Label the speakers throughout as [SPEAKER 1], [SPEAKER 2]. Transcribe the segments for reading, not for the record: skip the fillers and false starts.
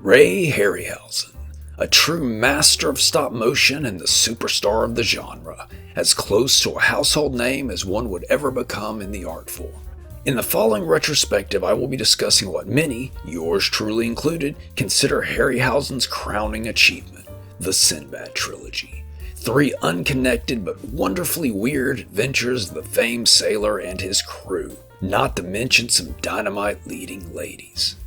[SPEAKER 1] Harryhausen, a true master of stop motion and the superstar of the genre, as close to a household name as one would ever become in the art form. In the following retrospective, I will be discussing what many, yours truly included, consider Harryhausen's crowning achievement, the Sinbad trilogy. 3 unconnected but wonderfully weird adventures of the famed sailor and his crew, not to mention some dynamite leading ladies.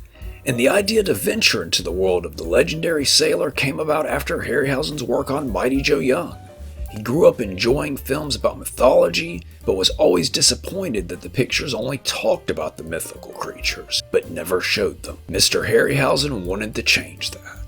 [SPEAKER 1] And the idea to venture into the world of the legendary sailor came about after Harryhausen's work on Mighty Joe Young. He grew up enjoying films about mythology, but was always disappointed that the pictures only talked about the mythical creatures, but never showed them. Mr. Harryhausen wanted to change that.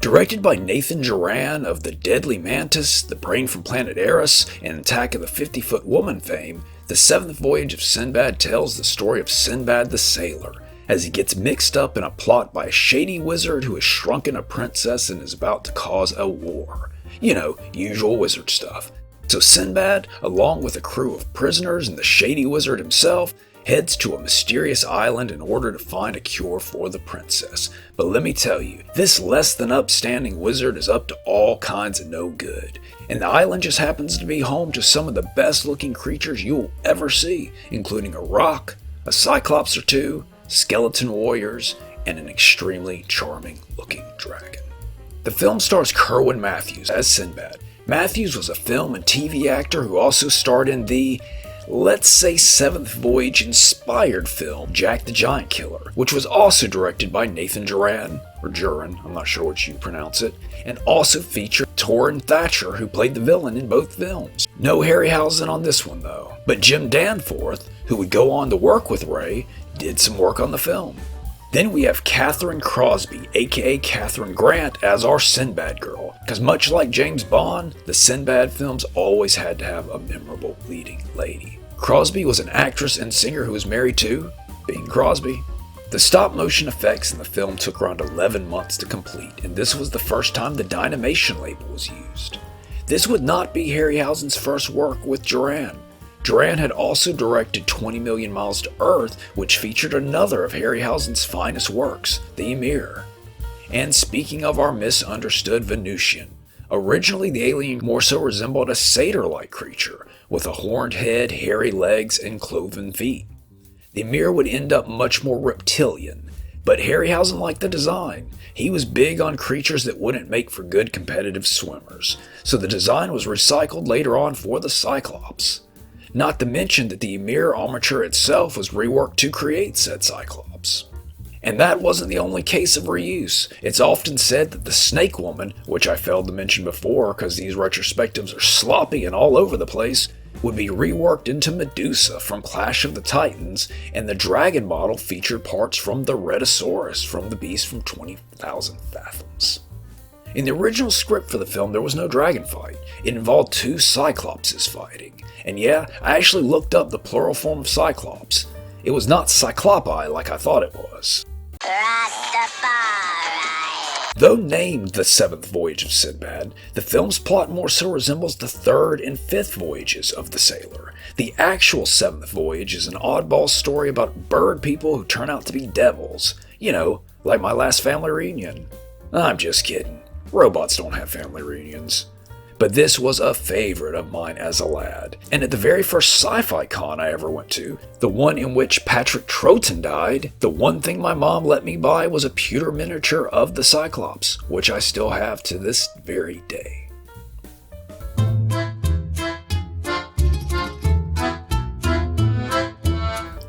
[SPEAKER 1] Directed by Nathan Duran of The Deadly Mantis, The Brain from Planet Eris, and Attack of the 50-Foot Woman fame, the 7th Voyage of Sinbad tells the story of Sinbad the Sailor, as he gets mixed up in a plot by a shady wizard who has shrunken a princess and is about to cause a war. You know, usual wizard stuff. So Sinbad, along with a crew of prisoners and the shady wizard himself, heads to a mysterious island in order to find a cure for the princess. But let me tell you, this less than upstanding wizard is up to all kinds of no good. And the island just happens to be home to some of the best looking creatures you'll ever see, including a roc, a cyclops or 2, skeleton warriors, and an extremely charming looking dragon. The film stars Kerwin Matthews as Sinbad. Matthews was a film and TV actor who also starred in the, let's say, 7th Voyage inspired film Jack the Giant Killer, which was also directed by Nathan Duran, or Juran, I'm not sure which you pronounce it, and also featured Torrin Thatcher, who played the villain in both films. No Harryhausen on this one though, but Jim Danforth, who would go on to work with Ray, did some work on the film. Then we have Catherine Crosby, aka Catherine Grant, as our Sinbad girl, because much like James Bond, the Sinbad films always had to have a memorable leading lady. Crosby was an actress and singer who was married to Bing Crosby. The stop motion effects in the film took around 11 months to complete, and this was the first time the Dynamation label was used. This would not be Harryhausen's first work with Duran. Duran had also directed 20 Million Miles to Earth, which featured another of Harryhausen's finest works, The Ymir. And speaking of our misunderstood Venusian, originally the alien more so resembled a satyr-like creature, with a horned head, hairy legs, and cloven feet. The Ymir would end up much more reptilian, but Harryhausen liked the design. He was big on creatures that wouldn't make for good competitive swimmers, so the design was recycled later on for the Cyclops. Not to mention that the Ymir armature itself was reworked to create said Cyclops. And that wasn't the only case of reuse. It's often said that the Snake Woman, which I failed to mention before because these retrospectives are sloppy and all over the place, would be reworked into Medusa from Clash of the Titans, and the dragon model featured parts from the Rhedosaurus from the beast from 20,000 Fathoms. In the original script for the film, there was no dragon fight. It involved 2 Cyclopses fighting. And yeah, I actually looked up the plural form of Cyclops. It was not Cyclopi like I thought it was. Though named the 7th Voyage of Sinbad, the film's plot more so resembles the 3rd and 5th voyages of the sailor. The actual 7th voyage is an oddball story about bird people who turn out to be devils. You know, like my last family reunion. I'm just kidding. Robots don't have family reunions. But this was a favorite of mine as a lad. And at the very first sci-fi con I ever went to, the one in which Patrick Troughton died, the one thing my mom let me buy was a pewter miniature of the Cyclops, which I still have to this very day.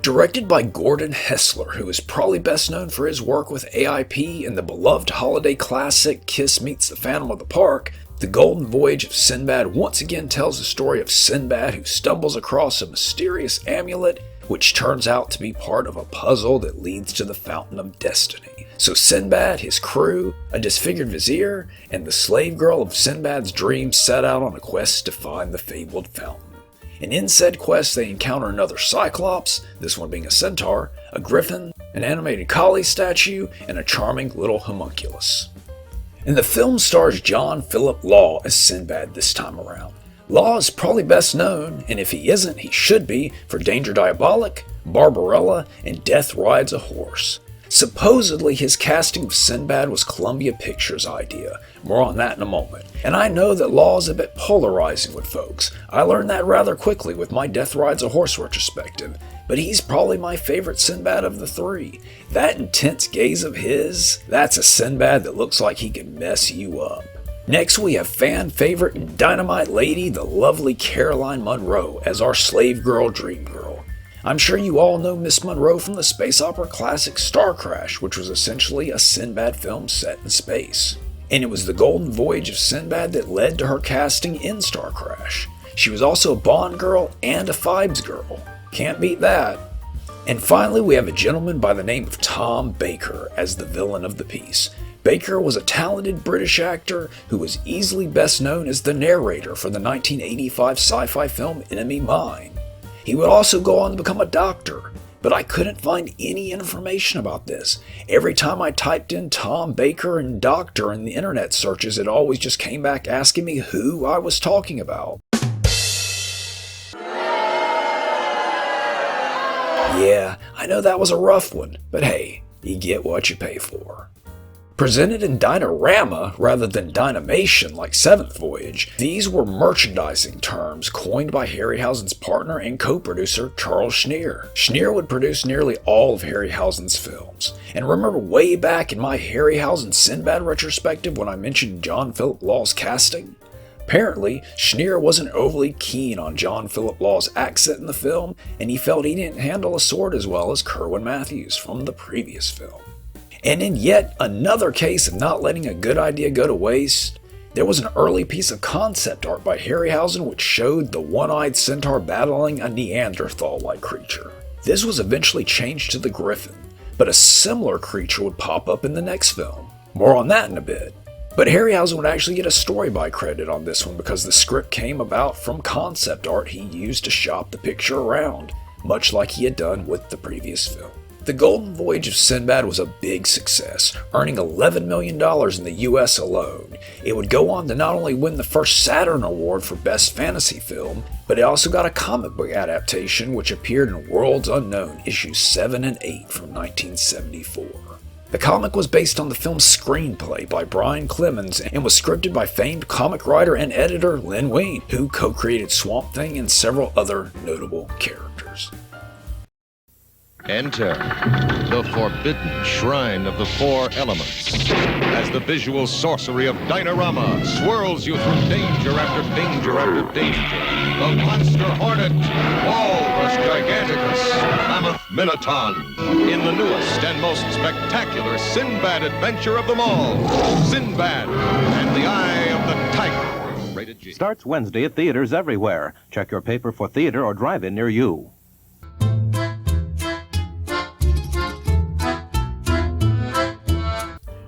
[SPEAKER 1] Directed by Gordon Hessler, who is probably best known for his work with AIP in the beloved holiday classic Kiss Meets the Phantom of the Park, The Golden Voyage of Sinbad once again tells the story of Sinbad who stumbles across a mysterious amulet which turns out to be part of a puzzle that leads to the Fountain of Destiny. So Sinbad, his crew, a disfigured vizier, and the slave girl of Sinbad's dreams set out on a quest to find the fabled fountain. And in said quest they encounter another Cyclops, this one being a centaur, a griffin, an animated Kali statue, and a charming little homunculus. And the film stars John Philip Law as Sinbad this time around. Law is probably best known, and if he isn't, he should be, for Danger Diabolic, Barbarella, and Death Rides a Horse. Supposedly, his casting of Sinbad was Columbia Pictures' idea. More on that in a moment. And I know that law is a bit polarizing with folks. I learned that rather quickly with my Death Rides a Horse retrospective. But he's probably my favorite Sinbad of the three. That intense gaze of his, that's a Sinbad that looks like he can mess you up. Next we have fan favorite and dynamite lady, the lovely Caroline Munro, as our slave girl dream girl. I'm sure you all know Miss Munro from the space opera classic Star Crash, which was essentially a Sinbad film set in space. And it was the golden voyage of Sinbad that led to her casting in Star Crash. She was also a Bond girl and a Fibes girl. Can't beat that. And finally we have a gentleman by the name of Tom Baker as the villain of the piece. Baker was a talented British actor who was easily best known as the narrator for the 1985 sci-fi film Enemy Mine. He would also go on to become a doctor, but I couldn't find any information about this. Every time I typed in Tom Baker and doctor in the internet searches, it always just came back asking me who I was talking about. Yeah, I know that was a rough one, but hey, you get what you pay for. Presented in Dynarama rather than Dynamation like Seventh Voyage, these were merchandising terms coined by Harryhausen's partner and co-producer Charles Schneer. Schneer would produce nearly all of Harryhausen's films. And remember way back in my Harryhausen Sinbad retrospective when I mentioned John Philip Law's casting? Apparently, Schneer wasn't overly keen on John Philip Law's accent in the film, and he felt he didn't handle a sword as well as Kerwin Matthews from the previous film. And in yet another case of not letting a good idea go to waste, there was an early piece of concept art by Harryhausen which showed the one-eyed centaur battling a Neanderthal-like creature. This was eventually changed to the Griffin, but a similar creature would pop up in the next film. More on that in a bit. But Harryhausen would actually get a story by credit on this one because the script came about from concept art he used to shop the picture around, much like he had done with the previous film. The Golden Voyage of Sinbad was a big success, earning $11 million in the US alone. It would go on to not only win the first Saturn Award for Best Fantasy Film, but it also got a comic book adaptation which appeared in Worlds Unknown issues 7 and 8 from 1974. The comic was based on the film's screenplay by Brian Clemens and was scripted by famed comic writer and editor Len Wein, who co-created Swamp Thing and several other notable characters.
[SPEAKER 2] Enter the forbidden shrine of the four elements as the visual sorcery of Dynarama swirls you through danger after danger after danger. The monster hornet, Walrus giganticus, mammoth minotaur, in the newest and most spectacular Sinbad adventure of them all, Sinbad and the Eye of the Tiger. Rated G.
[SPEAKER 3] Starts Wednesday at theaters everywhere. Check your paper for theater or drive-in near you.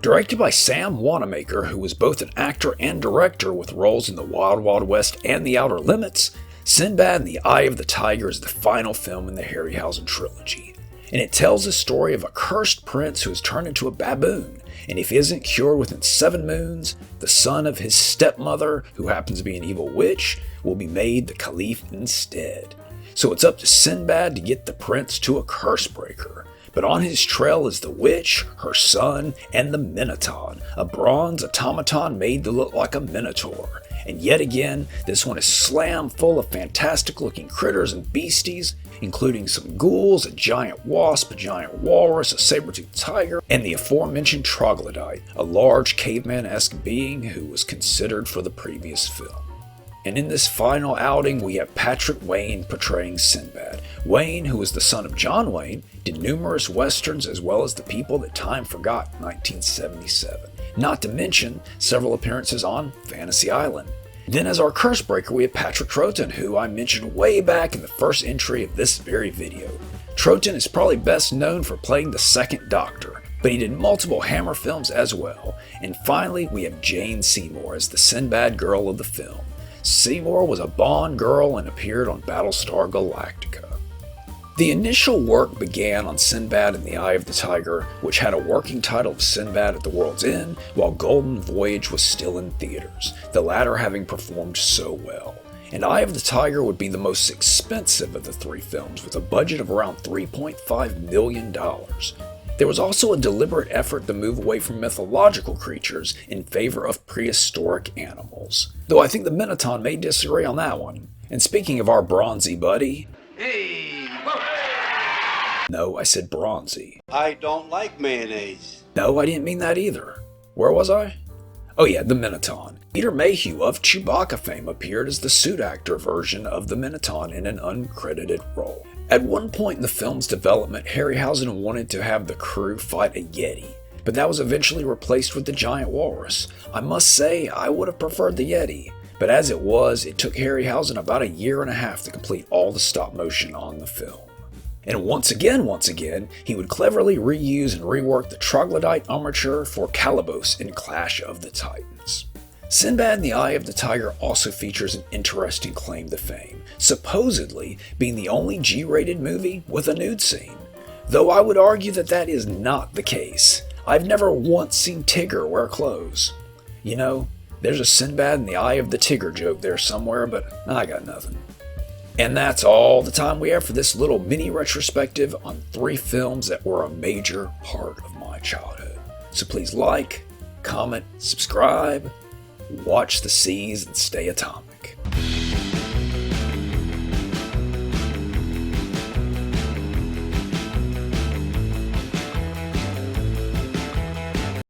[SPEAKER 1] Directed by Sam Wanamaker, who was both an actor and director with roles in The Wild Wild West and The Outer Limits, Sinbad and the Eye of the Tiger is the final film in the Harryhausen trilogy. And it tells the story of a cursed prince who is turned into a baboon, and if he isn't cured within 7 moons, the son of his stepmother, who happens to be an evil witch, will be made the caliph instead. So it's up to Sinbad to get the prince to a curse breaker. But on his trail is the witch, her son, and the Minotaur, a bronze automaton made to look like a minotaur. And yet again, this one is slam full of fantastic looking critters and beasties, including some ghouls, a giant wasp, a giant walrus, a saber-toothed tiger, and the aforementioned troglodyte, a large caveman-esque being who was considered for the previous film. And in this final outing, we have Patrick Wayne portraying Sinbad. Wayne, who was the son of John Wayne, did numerous westerns as well as The People That Time Forgot in 1977. Not to mention several appearances on Fantasy Island. Then as our curse breaker, we have Patrick Troughton, who I mentioned way back in the first entry of this very video. Troughton is probably best known for playing the Second Doctor, but he did multiple Hammer films as well. And finally, we have Jane Seymour as the Sinbad girl of the film. Seymour was a Bond girl and appeared on Battlestar Galactica. The initial work began on Sinbad and the Eye of the Tiger, which had a working title of Sinbad at the World's End, while Golden Voyage was still in theaters, the latter having performed so well. and Eye of the Tiger would be the most expensive of the three films with a budget of around $3.5 million. There was also a deliberate effort to move away from mythological creatures in favor of prehistoric animals, though I think the Minotaur may disagree on that one. And speaking of our bronzy buddy...
[SPEAKER 4] Hey! Whoa.
[SPEAKER 1] No, I said bronzy.
[SPEAKER 4] I don't like mayonnaise.
[SPEAKER 1] No, I didn't mean that either. Where was I? Oh yeah, the Minotaur. Peter Mayhew of Chewbacca fame appeared as the suit actor version of the Minotaur in an uncredited role. At one point in the film's development, Harryhausen wanted to have the crew fight a Yeti, but that was eventually replaced with the giant walrus. I must say, I would have preferred the Yeti, but as it was, it took Harryhausen about a year and a half to complete all the stop motion on the film. And once again, he would cleverly reuse and rework the troglodyte armature for Calibos in Clash of the Titans. Sinbad and the Eye of the Tiger also features an interesting claim to fame, supposedly being the only G-rated movie with a nude scene. Though I would argue that that is not the case. I've never once seen Tigger wear clothes. You know, there's a Sinbad and the Eye of the Tigger joke there somewhere, but I got nothing. And that's all the time we have for this little mini retrospective on three films that were a major part of my childhood. So please like, comment, subscribe, watch the seas, and stay atomic.